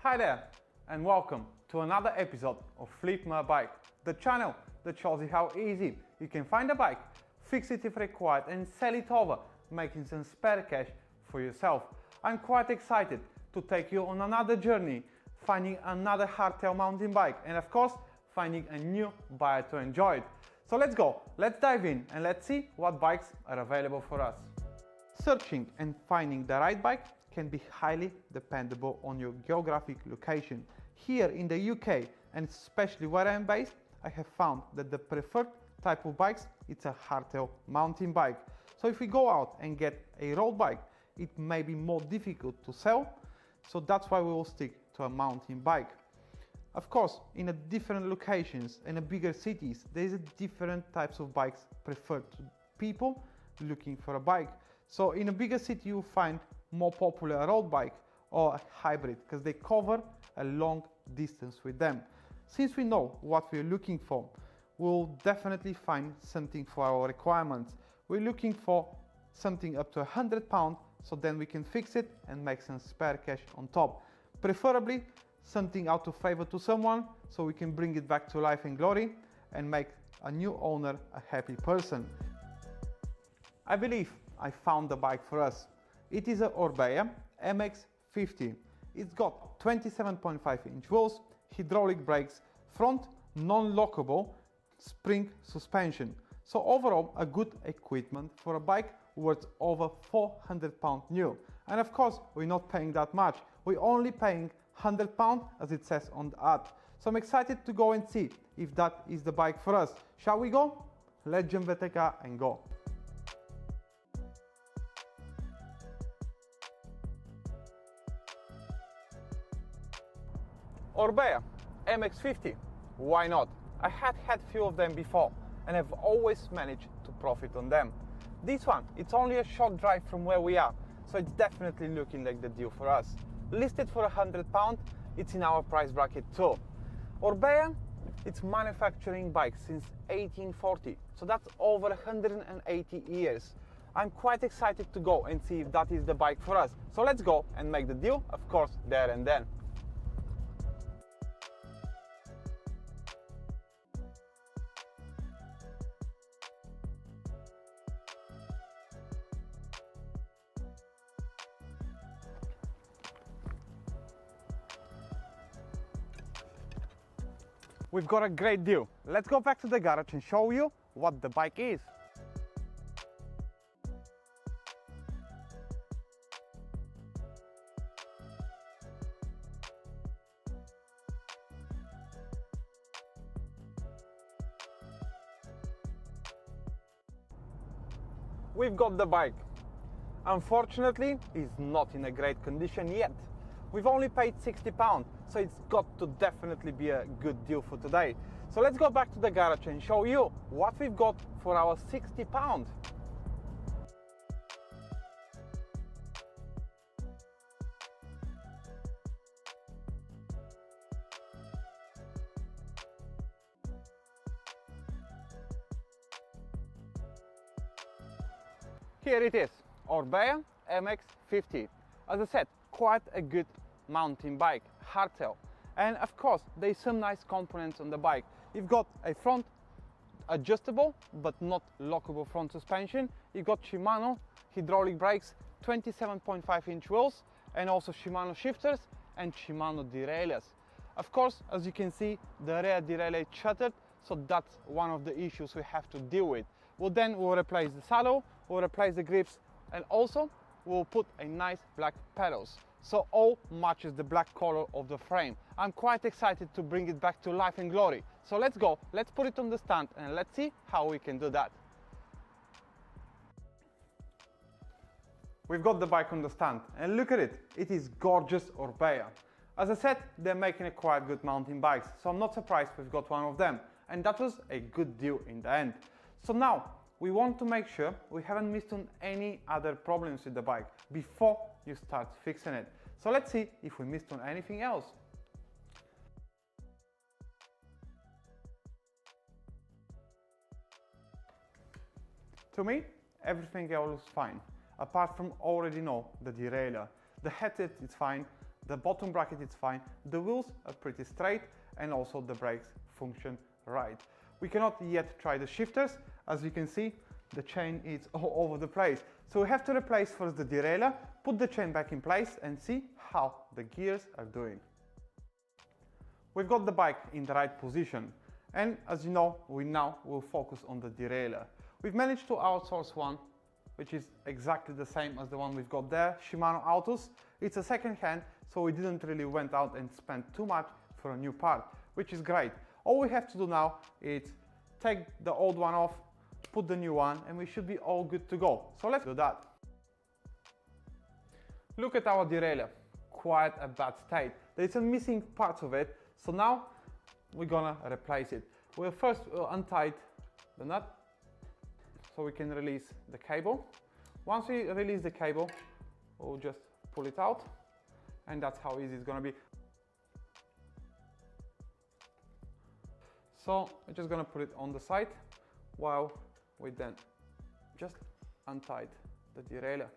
Hi there and welcome to another episode of Flip My Bike, the channel that shows you how easy you can find a bike, fix it if required and sell it over, making some spare cash for yourself. I'm quite excited to take you on another journey, finding another hardtail mountain bike and of course finding a new buyer to enjoy it. So let's go, let's dive in and let's see what bikes are available for us. Searching and finding the right bike can be highly dependable on your geographic location. Here in the UK and especially where I'm based, I have found that the preferred type of bikes it's a hardtail mountain bike. So if we go out and get a road bike, it may be more difficult to sell, so that's why we will stick to a mountain bike. Of course, in a different locations and a bigger cities, there's a different types of bikes preferred to people looking for a bike. So in a bigger city you'll find more popular road bike or a hybrid because they cover a long distance with them. Since we know what we're looking for, we'll definitely find something for our requirements. We're looking for something up to £100, so then we can fix it and make some spare cash on top. Preferably something out of favor to someone so we can bring it back to life and glory and make a new owner a happy person. I believe I found the bike for us. It is a Orbea MX50. It's got 27.5-inch wheels, hydraulic brakes, front non-lockable spring suspension. So overall a good equipment for a bike worth over £400 new. And of course we're not paying that much. We're only paying £100 as it says on the ad. So I'm excited to go and see if that is the bike for us. Shall we go? Let's jump at the car and go. Orbea MX50, why not? I had few of them before and have always managed to profit on them. This one, it's only a short drive from where we are, so it's definitely looking like the deal for us. Listed for £100, it's in our price bracket too. Orbea, it's manufacturing bikes since 1840, so that's over 180 years. I'm quite excited to go and see if that is the bike for us. So let's go and make the deal, of course, there and then. We've got a great deal. Let's go back to the garage and show you what the bike is. We've got the bike. Unfortunately, it's not in a great condition yet. We've only paid £60, so it's got to definitely be a good deal for today. So let's go back to the garage and show you what we've got for our £60. Here it is, Orbea MX50. As I said, quite a good mountain bike, hardtail. And of course, there's some nice components on the bike. You've got a front adjustable but not lockable front suspension. You've got Shimano hydraulic brakes, 27.5-inch wheels, and also Shimano shifters and Shimano derailleurs. Of course, as you can see, the rear derailleur is shattered, so that's one of the issues we have to deal with. We'll replace the saddle, we'll replace the grips, and also we'll put a nice black pedals, so all matches the black color of the frame. I'm quite excited to bring it back to life and glory. So let's go, let's put it on the stand and let's see how we can do that. We've got the bike on the stand and look at it, it is gorgeous Orbea. As I said, they're making a quite good mountain bikes, so I'm not surprised we've got one of them, and that was a good deal in the end. So now we want to make sure we haven't missed on any other problems with the bike before you start fixing it. So let's see if we missed on anything else. To me, everything else is fine, apart from already know the derailleur. The headset is fine, The bottom bracket is fine, the wheels are pretty straight, and also the brakes function right. We cannot yet try the shifters. As you can see, the chain is all over the place. So we have to replace first the derailleur, put the chain back in place and see how the gears are doing. We've got the bike in the right position, and as you know, we now will focus on the derailleur. We've managed to outsource one, which is exactly the same as the one we've got there, Shimano Autos. It's a second hand, so we didn't really went out and spend too much for a new part, which is great. All we have to do now is take the old one off, put the new one, and we should be all good to go. So let's do that. Look at our derailleur, quite a bad state. There's some missing parts of it, so now we're gonna replace it. We'll first untie the nut so we can release the cable. Once we release the cable, we'll just pull it out, and that's how easy it's gonna be. So we're just gonna put it on the side while we then just untie the derailleur.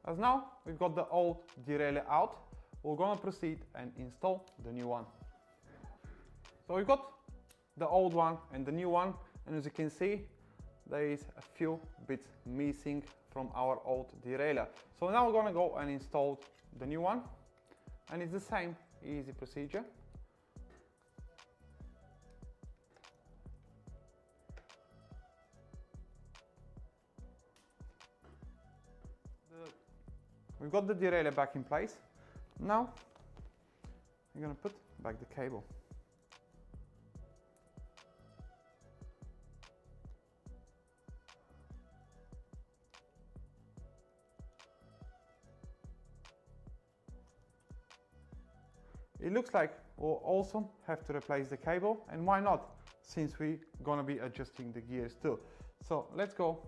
As now we've got the old derailleur out, we're gonna proceed and install the new one. So we've got the old one and the new one, and as you can see, there is a few bits missing from our old derailleur. So now we're gonna go and install the new one, and it's the same easy procedure. We've got the derailleur back in place. Now we're gonna put back the cable. It looks like we'll also have to replace the cable, and why not, since we're gonna be adjusting the gears too. So let's go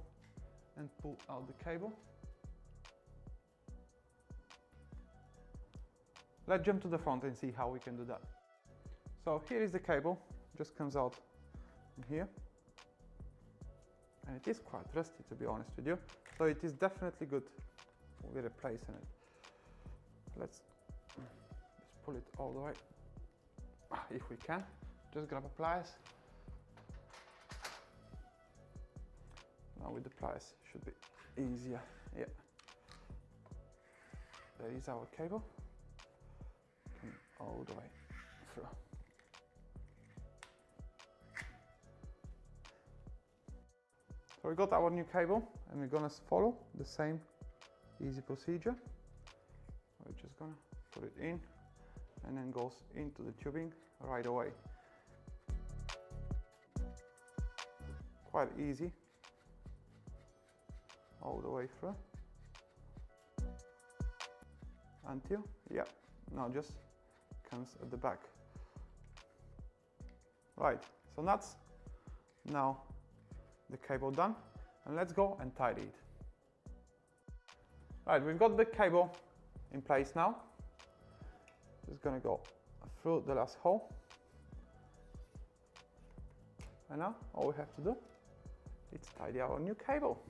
and pull out the cable. Let's jump to the front and see how we can do that. So here is the cable, just comes out from here. And it is quite rusty, to be honest with you. So it is definitely good we're replacing it. Let's just pull it all the way, if we can. Just grab a pliers. Now with the pliers should be easier, yeah. There is our cable. All the way through. So we got our new cable, and we're gonna follow the same easy procedure. We're just gonna put it in, and then goes into the tubing right away. Quite easy, all the way through. Until, yeah, now just comes at the back. Right, so that's now the cable done, and let's go and tidy it. Right, we've got the cable in place now. Just gonna go through the last hole, and now all we have to do is tidy our new cable.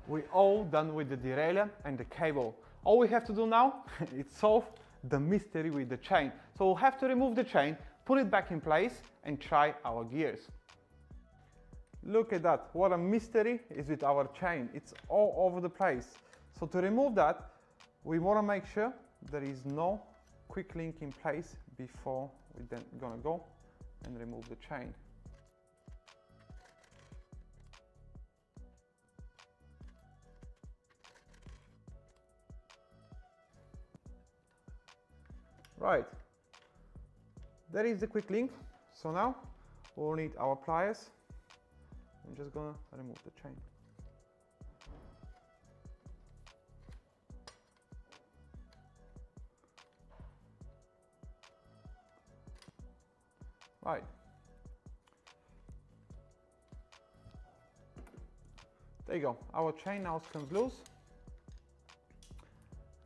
We're all done with the derailleur and the cable. All we have to do now is solve the mystery with the chain. So we'll have to remove the chain, put it back in place, and try our gears. Look at that, what a mystery is with our chain. It's all over the place. So to remove that, we want to make sure there is no quick link in place before we're then gonna go and remove the chain. Right, there is the quick link. So now we'll need our pliers. I'm just gonna remove the chain. Right. There you go. Our chain now comes loose,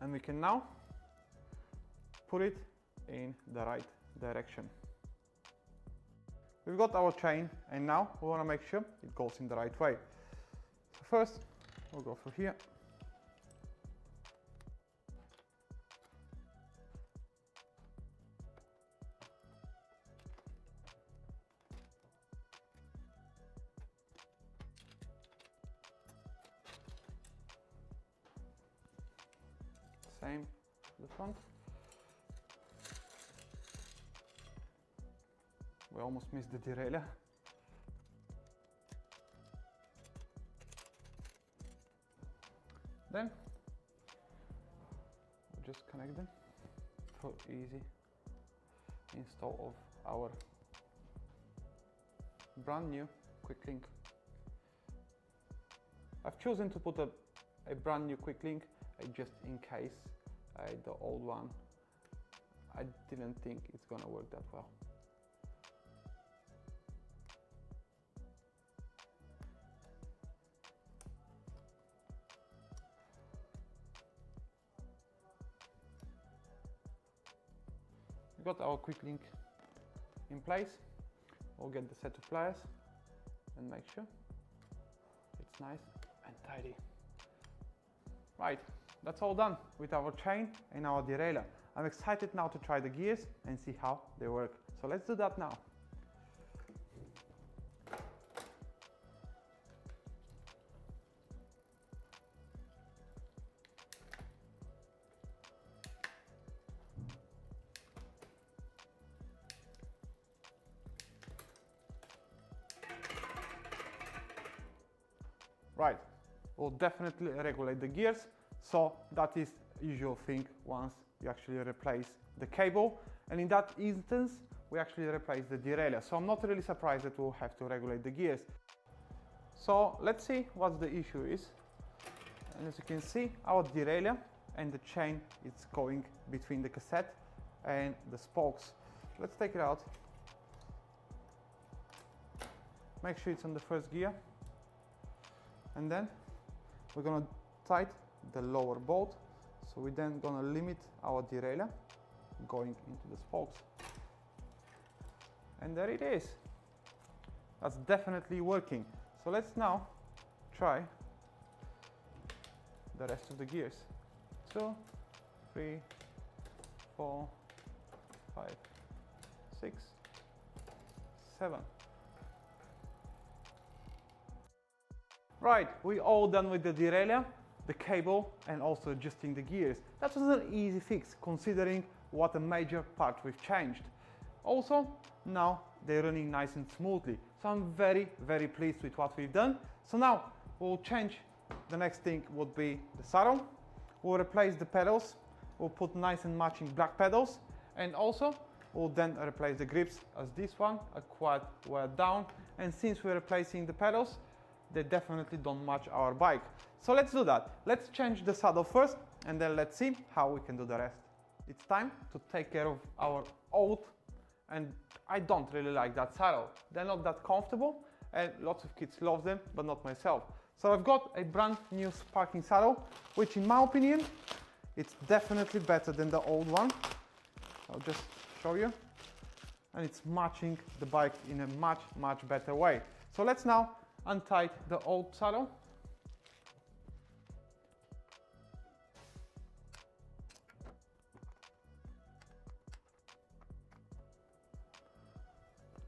and we can now put it in the right direction. We've got our chain, and now we want to make sure it goes in the right way. So first, we'll go through here. Same to the front. We almost missed the derailleur. Then we'll just connect them for easy install of our brand new quick link. I've chosen to put a brand new quick link just in case the old one, I didn't think it's gonna work that well. We got our quick link in place. We'll get the set of pliers and make sure it's nice and tidy. Right, that's all done with our chain and our derailleur. I'm excited now to try the gears and see how they work. So let's do that now. Right, we'll definitely regulate the gears. So that is usual thing once you actually replace the cable. And in that instance, we actually replace the derailleur. So I'm not really surprised that we'll have to regulate the gears. So let's see what the issue is. And as you can see, our derailleur and the chain is going between the cassette and the spokes. Let's take it out. Make sure it's on the first gear. And then we're gonna tighten the lower bolt. So we're then gonna limit our derailleur going into the spokes. And there it is. That's definitely working. So let's now try the rest of the gears. 2, 3, 4, 5, 6, 7. Right, we're all done with the derailleur, the cable, and also adjusting the gears. That was an easy fix considering what a major part we've changed. Also, now they're running nice and smoothly. So I'm very, very pleased with what we've done. So now we'll change. The next thing would be the saddle. We'll replace the pedals. We'll put nice and matching black pedals. And also we'll then replace the grips, as this one are quite well down. And since we're replacing the pedals, they definitely don't match our bike. So let's do that. Let's change the saddle first, and then let's see how we can do the rest. It's time to take care of our old, and I don't really like that saddle. They're not that comfortable, and lots of kids love them, but not myself. So I've got a brand new sparking saddle, which in my opinion, it's definitely better than the old one. I'll just show you. And it's matching the bike in a much, much better way. So let's now untie the old saddle.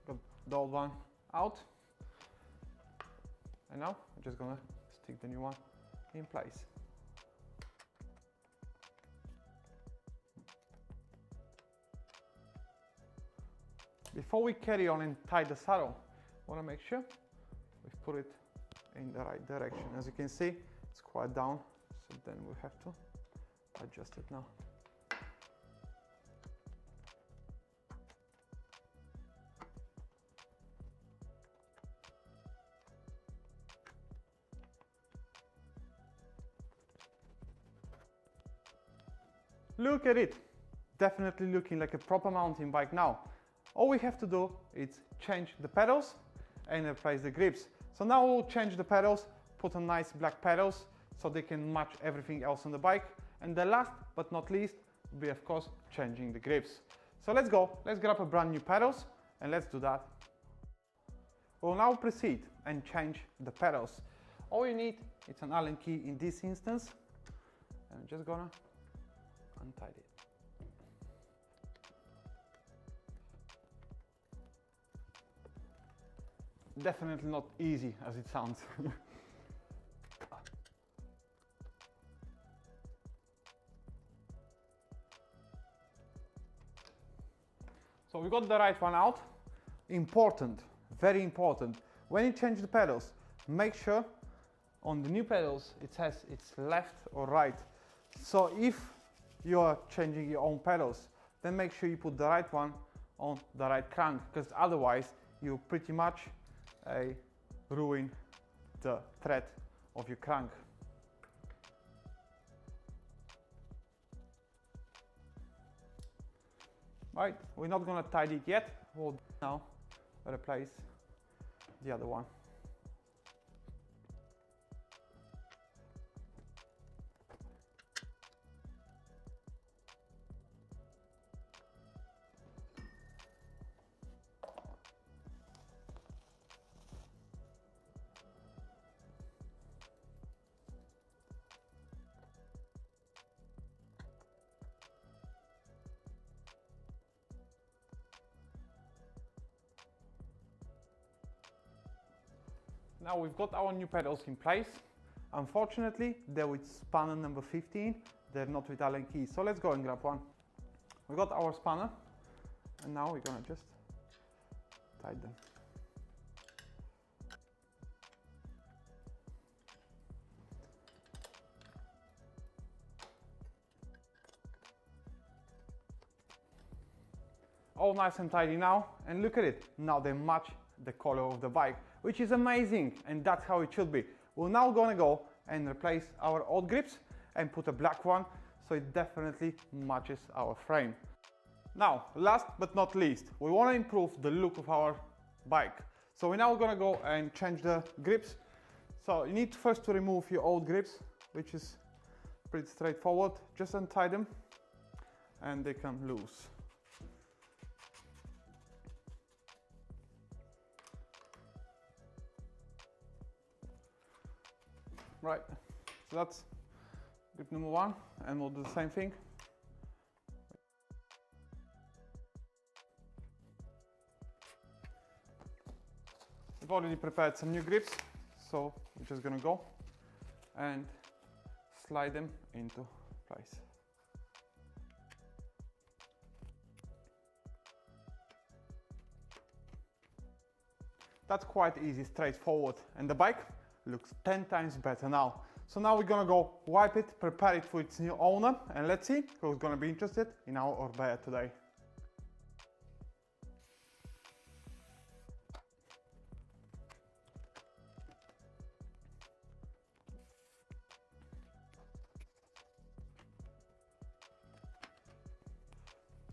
Got the old one out. And now I'm just gonna stick the new one in place. Before we carry on and tie the saddle, I want to make sure we've put it in the right direction. As you can see, it's quite down, so then we have to adjust it now. Look at it, definitely looking like a proper mountain bike now. All we have to do is change the pedals and replace the grips. So now we'll change the pedals, put on nice black pedals so they can match everything else on the bike. And the last but not least, be of course changing the grips. So let's go, let's grab a brand new pedals and let's do that. We'll now proceed and change the pedals. All you need is an Allen key in this instance. I'm just gonna untie it. Definitely not easy as it sounds. So we got the right one out. Important, very important. When you change the pedals, make sure on the new pedals it says it's left or right. So if you are changing your own pedals, then make sure you put the right one on the right crank, because otherwise you pretty much ruin the thread of your crank. Right, we're not gonna tidy it yet. We'll now replace the other one. Now we've got our new pedals in place. Unfortunately, they're with spanner number 15. They're not with Allen keys. So let's go and grab one. We got our spanner, and now we're gonna just tighten them. All nice and tidy now, and look at it. Now they match the color of the bike, which is amazing, and that's how it should be. We're now gonna go and replace our old grips and put a black one, so it definitely matches our frame. Now, last but not least, we wanna improve the look of our bike. So we're now gonna go and change the grips. So you need first to remove your old grips, which is pretty straightforward. Just untie them and they come loose. Right, so that's grip number one, and we'll do the same thing. We've already prepared some new grips, so we're just gonna go and slide them into place. That's quite easy, straightforward, and the bike looks 10 times better now. So now we're gonna go wipe it, prepare it for its new owner, and let's see who's gonna be interested in our Orbea today.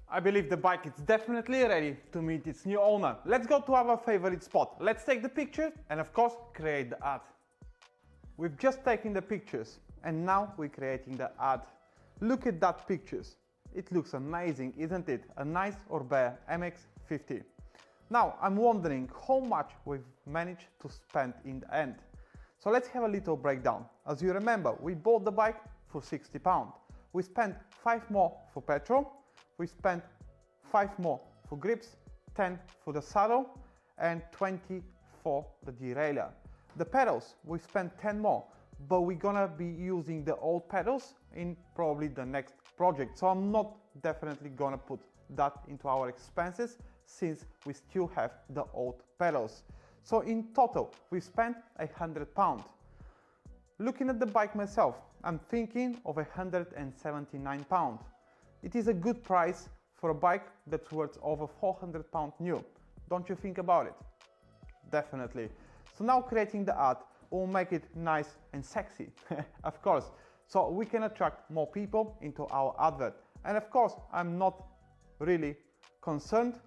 I believe the bike is definitely ready to meet its new owner. Let's go to our favorite spot. Let's take the pictures and of course create the ad. We've just taken the pictures and now we're creating the ad. Look at that pictures. It looks amazing, isn't it? A nice Orbea MX50. Now I'm wondering how much we've managed to spend in the end. So let's have a little breakdown. As you remember, we bought the bike for £60. We spent 5 more for petrol. We spent 5 more for grips, 10 for the saddle and 20 for the derailleur. The pedals, we spent 10 more, but we're gonna be using the old pedals in probably the next project. So I'm not definitely gonna put that into our expenses since we still have the old pedals. So in total, we spent £100. Looking at the bike myself, I'm thinking of £179. It is a good price for a bike that's worth over £400 new. Don't you think about it? Definitely. So now creating the ad will make it nice and sexy, of course, so we can attract more people into our advert. And of course, I'm not really concerned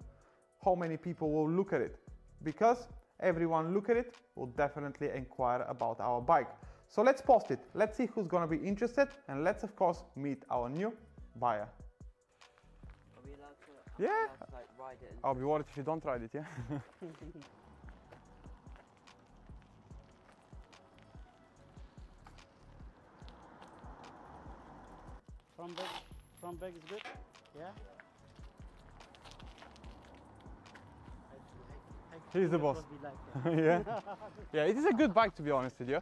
how many people will look at it, because everyone look at it will definitely inquire about our bike. So let's post it, let's see who's gonna be interested, and let's of course meet our new buyer. Yeah. I'd like to, like, ride it. And I'll be worried if you don't ride it, yeah? Front bag is good, yeah? He's the boss. Like Yeah. Yeah, it is a good bike, to be honest with you.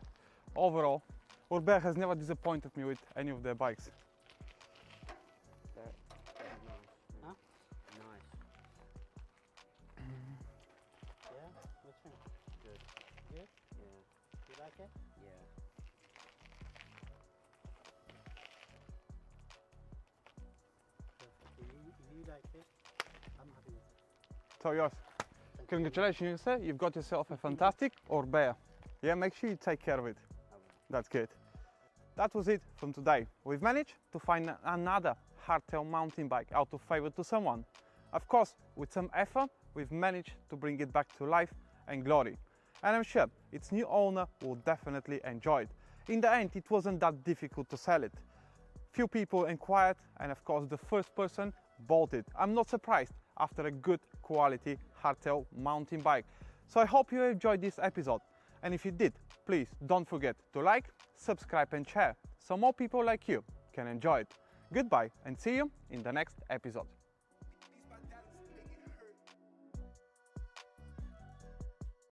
Overall, Orbea has never disappointed me with any of their bikes. Very nice. Huh? Nice. Yeah? Which one? Good. Good? Yeah. You like it? Yeah. Perfect. If you like it, I'm happy with it. So yours. Thank Congratulations, sir. You've got yourself a fantastic Orbea. Yeah, make sure you take care of it. I will. That's good. That was it from today. We've managed to find another hardtail mountain bike out of favor to someone. Of course, with some effort, we've managed to bring it back to life and glory. And I'm sure its new owner will definitely enjoy it. In the end, it wasn't that difficult to sell it. Few people inquired, and of course the first person bought it. I'm not surprised after a good quality hardtail mountain bike. So I hope you enjoyed this episode. And if you did, please don't forget to like, subscribe and share so more people like you can enjoy it. Goodbye and see you in the next episode.